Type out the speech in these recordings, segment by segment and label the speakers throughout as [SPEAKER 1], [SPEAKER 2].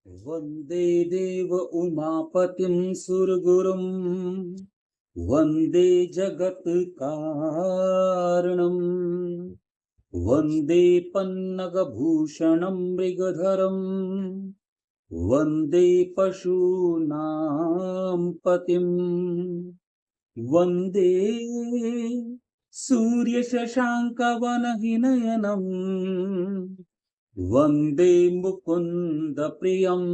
[SPEAKER 1] वन्दे देव उमापतिं सुरगुरुं वन्दे जगत्कारणं वन्दे पन्नगभूषणं मृगधरं वन्दे पशूनां पतिं वन्दे सूर्यशशाङ्कवनहिनयनम् वन्दे मुकुन्द प्रियं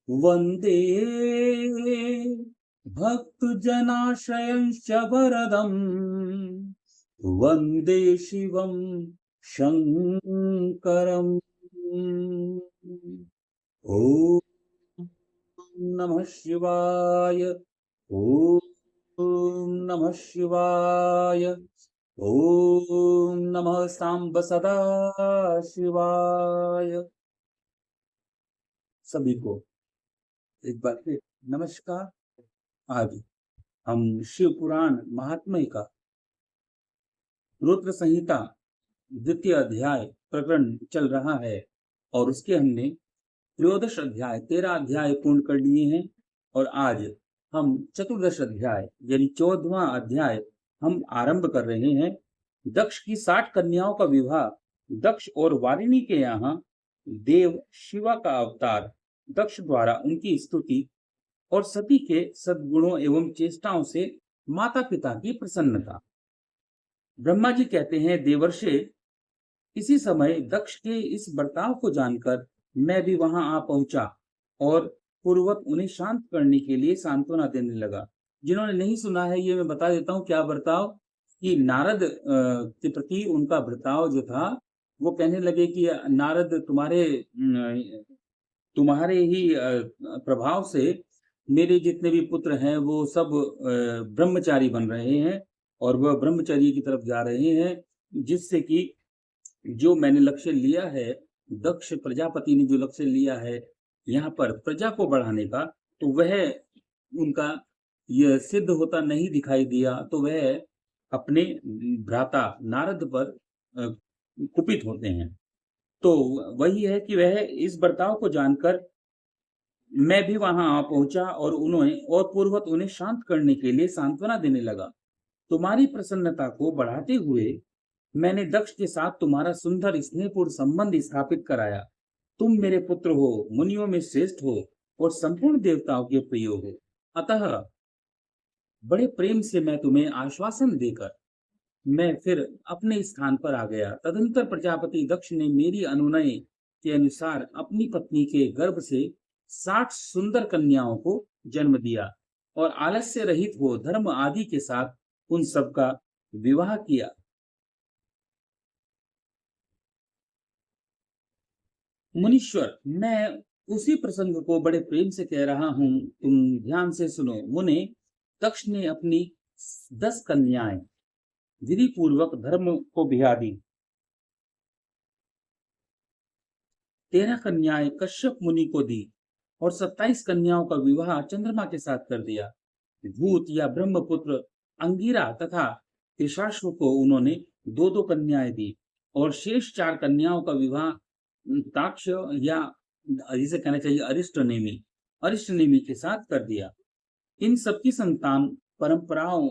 [SPEAKER 1] वन्दे भक्तजनाश्रयंश्च वरदं वन्दे शिवं शङ्करम्। ॐ नमः शिवाय। ॐ नमः शिवाय। ओम नमः सांब सदा शिवाय। सभी को एक बार फिर नमस्कार। आज हम शिव पुराण महात्म्य का रुद्र संहिता द्वितीय अध्याय प्रकरण चल रहा है और उसके हमने 13 अध्याय पूर्ण कर लिए हैं और आज हम चतुर्दश अध्याय यानी 14वां अध्याय हम आरंभ कर रहे हैं। दक्ष की 60 कन्याओं का विवाह। दक्ष और वारिणी के यहाँ देव शिवा का अवतार। दक्ष द्वारा उनकी स्तुति और सती के सद्गुणों एवं चेष्टाओं से माता पिता की प्रसन्नता। ब्रह्मा जी कहते हैं, देवर्षे, इसी समय दक्ष के इस बर्ताव को जानकर मैं भी वहां आ पहुंचा और पूर्ववत उन्हें शांत करने के लिए सांत्वना देने लगा। जिन्होंने नहीं सुना है ये मैं बता देता हूँ क्या बर्ताव, कि नारद के प्रति उनका बर्ताव जो था वो कहने लगे कि नारद तुम्हारे ही प्रभाव से मेरे जितने भी पुत्र हैं वो सब ब्रह्मचारी बन रहे हैं और वह ब्रह्मचर्य की तरफ जा रहे हैं, जिससे कि जो मैंने लक्ष्य लिया है, दक्ष प्रजापति ने जो लक्ष्य लिया है यहाँ पर प्रजा को बढ़ाने का, तो वह उनका यह सिद्ध होता नहीं दिखाई दिया। तो वह अपने भ्राता नारद पर कुपित होते हैं। तो वही है कि वह इस बर्ताव को जानकर मैं भी वहां आ पहुंचा और पूर्ववत उन्हें शांत करने के लिए सांत्वना देने लगा। तुम्हारी प्रसन्नता को बढ़ाते हुए मैंने दक्ष के साथ तुम्हारा सुंदर स्नेहपूर्ण संबंध स्थापित कराया। तुम मेरे पुत्र हो, मुनियों में श्रेष्ठ हो और संपूर्ण देवताओं के प्रिय हो। अतः बड़े प्रेम से मैं तुम्हें आश्वासन देकर मैं फिर अपने स्थान पर आ गया। तदनंतर प्रजापति दक्ष ने मेरी अनुनय के अनुसार अपनी पत्नी के गर्भ से 60 सुंदर कन्याओं को जन्म दिया और आलस्य रहित हो धर्म आदि के साथ उन सबका विवाह किया। मुनीश्वर, मैं उसी प्रसंग को बड़े प्रेम से कह रहा हूं, तुम ध्यान से सुनो। मुने, दक्ष ने अपनी 10 कन्याएं विधि पूर्वक धर्म को बिहा दी। 13 कन्याएं कश्यप मुनि को दी और 27 कन्याओं का विवाह चंद्रमा के साथ कर दिया। भूत या ब्रह्मपुत्र अंगिरा तथा त्रिशाश्व को उन्होंने 2-2 कन्याएं दी और शेष 4 कन्याओं का विवाह ताक्ष या जिसे कहना चाहिए अरिष्टनेमी के साथ कर दिया। इन सबकी संतान परंपराओं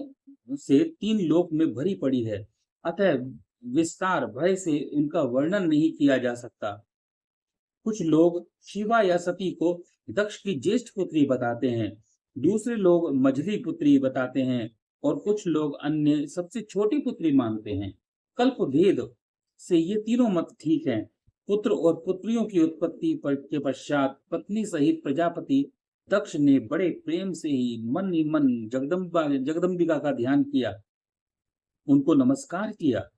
[SPEAKER 1] से 3 लोक में भरी पड़ी है, अतः विस्तार भय से उनका वर्णन नहीं किया जा सकता। कुछ लोग शिवा या सती को दक्ष की ज्येष्ठ पुत्री बताते हैं, दूसरे लोग मझली पुत्री बताते हैं और कुछ लोग अन्य सबसे छोटी पुत्री मानते हैं। कल्प भेद से ये तीनों मत ठीक हैं। पुत्र और पुत्रियों की उत्पत्ति के पश्चात पत्नी सहित प्रजापति दक्ष ने बड़े प्रेम से ही मन ही मन जगदम्बिका का ध्यान किया, उनको नमस्कार किया।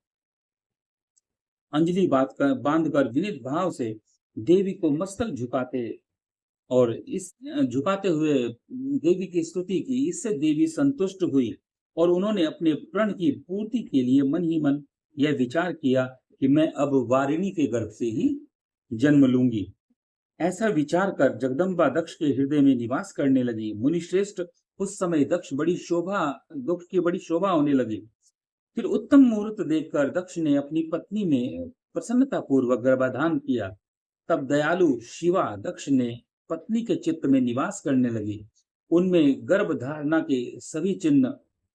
[SPEAKER 1] अंजलि बांधकर विनीत भाव से देवी को मस्तक झुकाते हुए देवी की स्तुति की। इससे देवी संतुष्ट हुई और उन्होंने अपने प्रण की पूर्ति के लिए मन ही मन यह विचार किया कि मैं अब वारिणी के गर्भ से ही जन्म लूंगी। ऐसा विचार कर जगदम्बा दक्ष के हृदय में निवास करने लगी। मुनिश्रेष्ठ, उस समय दक्ष की बड़ी शोभा होने लगी। फिर उत्तम मुहूर्त देखकर दक्ष ने अपनी पत्नी में प्रसन्नता पूर्वक गर्भाधान किया। तब दयालु शिवा दक्ष ने पत्नी के चित्त में निवास करने लगे। उनमें गर्भ धारणा के सभी चिन्ह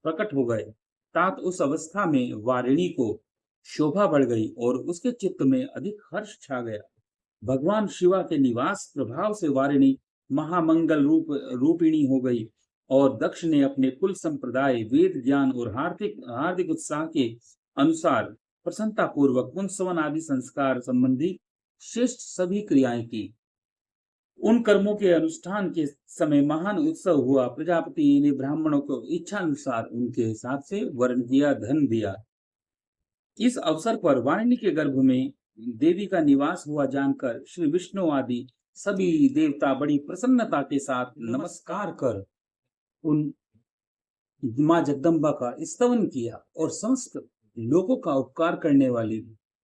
[SPEAKER 1] प्रकट हो गए। तात उस अवस्था में वारिणी को शोभा बढ़ गई और उसके चित्त में अधिक हर्ष छा गया। भगवान शिवा के निवास प्रभाव से वारिणी महामंगल रूपिणी हो गई और दक्ष ने अपने कुल संप्रदाय, वेद ज्ञान और हार्दिक हार्दिक उत्साह के अनुसार प्रसन्नता पूर्वक पुंसवन आदि संस्कार संबंधी श्रेष्ठ सभी क्रियाएं की। उन कर्मों के अनुष्ठान के समय महान उत्सव हुआ। प्रजापति ने ब्राह्मणों को इच्छा अनुसार उनके हिसाब से वर्ण दिया, धन दिया। इस अवसर पर वारिणी के गर्भ में देवी का निवास हुआ जानकर श्री विष्णु आदि सभी देवता बड़ी प्रसन्नता के साथ नमस्कार कर उन मां जगदम्बा का स्तवन किया और समस्त लोगों का उपकार करने वाली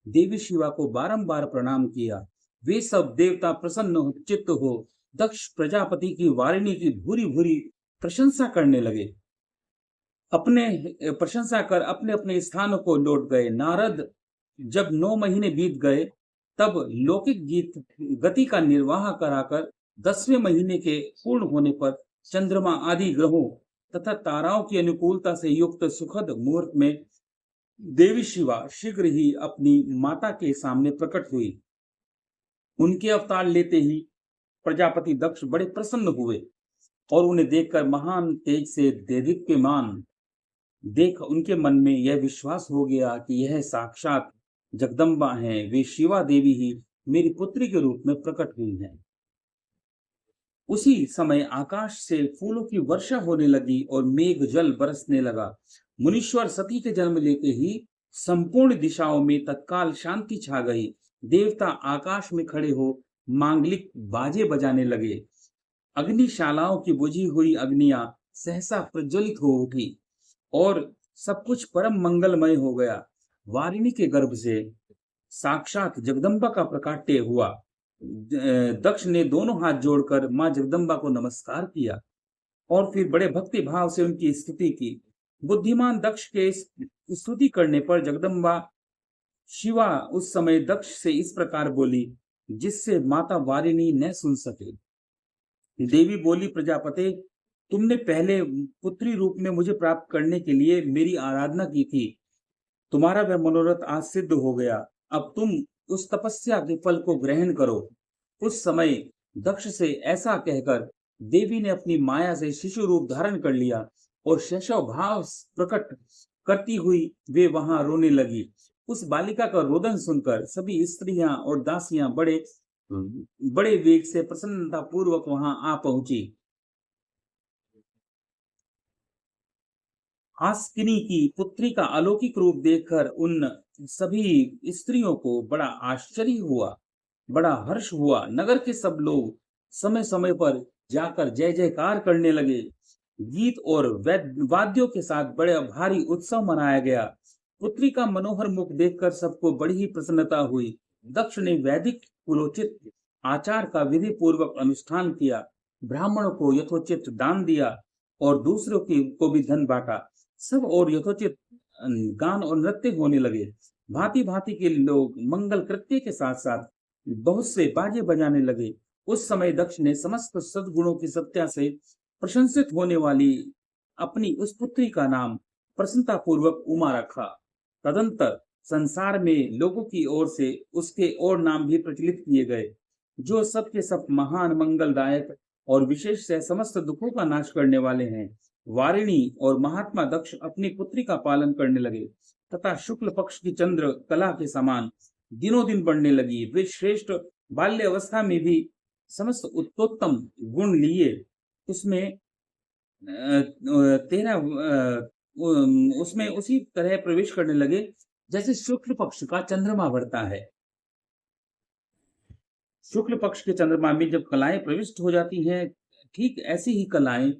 [SPEAKER 1] देवी शिवा को बारंबार प्रणाम किया। वे सब देवता प्रसन्न चित्त हो दक्ष प्रजापति की वारिणी की भूरी भूरी प्रशंसा करने लगे। अपने प्रशंसा कर अपने अपने स्थानों को लौट गए। नारद जब 9 महीने बीत गए तब लौकिक गति का निर्वाह कराकर 10वें महीने के पूर्ण होने पर चंद्रमा आदि ग्रहों तथा ताराओं की अनुकूलता से युक्त सुखद मुहूर्त में देवी शिवा शीघ्र ही अपनी माता के सामने प्रकट हुई। उनके अवतार लेते ही प्रजापति दक्ष बड़े प्रसन्न हुए और उन्हें देखकर महान तेज से देदीप्यमान देख उनके मन में यह विश्वास हो गया कि यह साक्षात जगदम्बा हैं। वे शिवा देवी ही मेरी पुत्री के रूप में प्रकट हुई हैं। उसी समय आकाश से फूलों की वर्षा होने लगी और मेघ जल बरसने लगा। मुनीश्वर सती के जन्म लेते ही संपूर्ण दिशाओं में तत्काल शांति छा गई। देवता आकाश में खड़े हो मांगलिक बाजे बजाने लगे। अग्निशालाओं की बुझी हुई अग्नियां सहसा प्रज्वलित हो उठी और सब कुछ परम मंगलमय हो गया। वारिणी के गर्भ से साक्षात जगदम्बा का प्रकाट्य हुआ। दक्ष ने दोनों हाथ जोड़कर मां जगदम्बा को नमस्कार किया और फिर बड़े भक्ति भाव से उनकी स्तुति की। बुद्धिमान दक्ष के स्तुति करने पर जगदम्बा शिवा उस समय दक्ष से इस प्रकार बोली जिससे माता वारिणी न सुन सके। देवी बोली, प्रजापते, तुमने पहले पुत्री रूप में मुझे प्राप्त करने के लिए मेरी आराधना की थी। तुम्हारा वह मनोरथ आज सिद्ध हो गया। अब तुम उस तपस्या के फल को ग्रहण करो। उस समय दक्ष से ऐसा कहकर देवी ने अपनी माया से शिशु रूप धारण कर लिया और शैशव भाव प्रकट करती हुई वे वहां रोने लगी। उस बालिका का रोदन सुनकर सभी स्त्रियां और दासियां बड़े वेग से प्रसन्नता पूर्वक वहां आ पहुंची। हास्किनी की पुत्री का अलौकिक रूप देखकर उन सभी स्त्रियों को बड़ा आश्चर्य हुआ, बड़ा हर्ष हुआ। नगर के सब लोग समय समय पर जाकर जय जयकार करने लगे। गीत और वाद्यों के साथ बड़े भारी उत्सव मनाया गया। पुत्री का मनोहर मुख देखकर सबको बड़ी ही प्रसन्नता हुई। दक्ष ने वैदिक कुलोचित आचार का विधि पूर्वक अनुष्ठान किया, ब्राह्मणों को यथोचित दान दिया और दूसरों को भी धन बांटा। सब और यथोचित गान और नृत्य होने लगे। भांति भांति के लोग मंगल कृत्य के साथ साथ बहुत से बाजे बजाने लगे। उस समय दक्ष ने समस्त सद्गुणों की सत्या से प्रशंसित होने वाली अपनी उस पुत्री का नाम प्रसन्नता पूर्वक उमा रखा। तदंतर संसार में लोगों की ओर से उसके और नाम भी प्रचलित किए गए, जो सब के सब महान मंगलदायक और विशेष से समस्त दुखों का नाश करने वाले हैं। वारिणी और महात्मा दक्ष अपनी पुत्री का पालन करने लगे तथा शुक्ल पक्ष की चंद्र कला के समान दिनों दिन बढ़ने लगी। वे श्रेष्ठ बाल्य अवस्था में भी समस्त उत्तोत्तम गुण लिए उसमें उसी तरह प्रवेश करने लगे जैसे शुक्ल पक्ष का चंद्रमा बढ़ता है। शुक्ल पक्ष के चंद्रमा में जब कलाएं प्रविष्ट हो जाती हैं, ठीक ऐसी ही कलाएं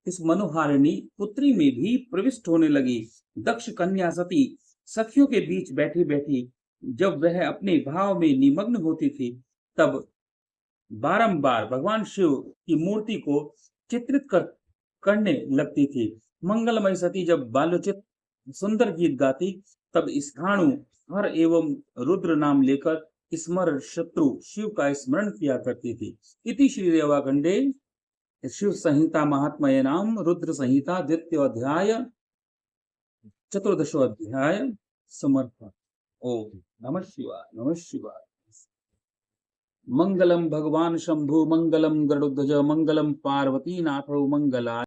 [SPEAKER 1] इस मनोहारिणी पुत्री में भी प्रविष्ट होने लगी। दक्ष कन्या सती सखियों के बीच बैठी बैठी जब वह अपने भाव में निमग्न होती थी, तब बारंबार भगवान शिव की मूर्ति को चित्रित करने लगती थी। मंगलमय सती जब बालोचित सुंदर गीत गाती, तब स्थाणु हर एवं रुद्र नाम लेकर स्मर शत्रु शिव का स्मरण किया करती थी। इति श्री रेवाखंडे शिव संहिता महात्मये नाम रुद्र संहिता द्वितीय अध्याय चतुर्दशो अध्याय समर्पण। ओम नमः शिवाय नमः शिवाय। मंगलम भगवान शंभु मंगलम गरुड़ध्वज मंगलम पार्वती नाथो मंगला।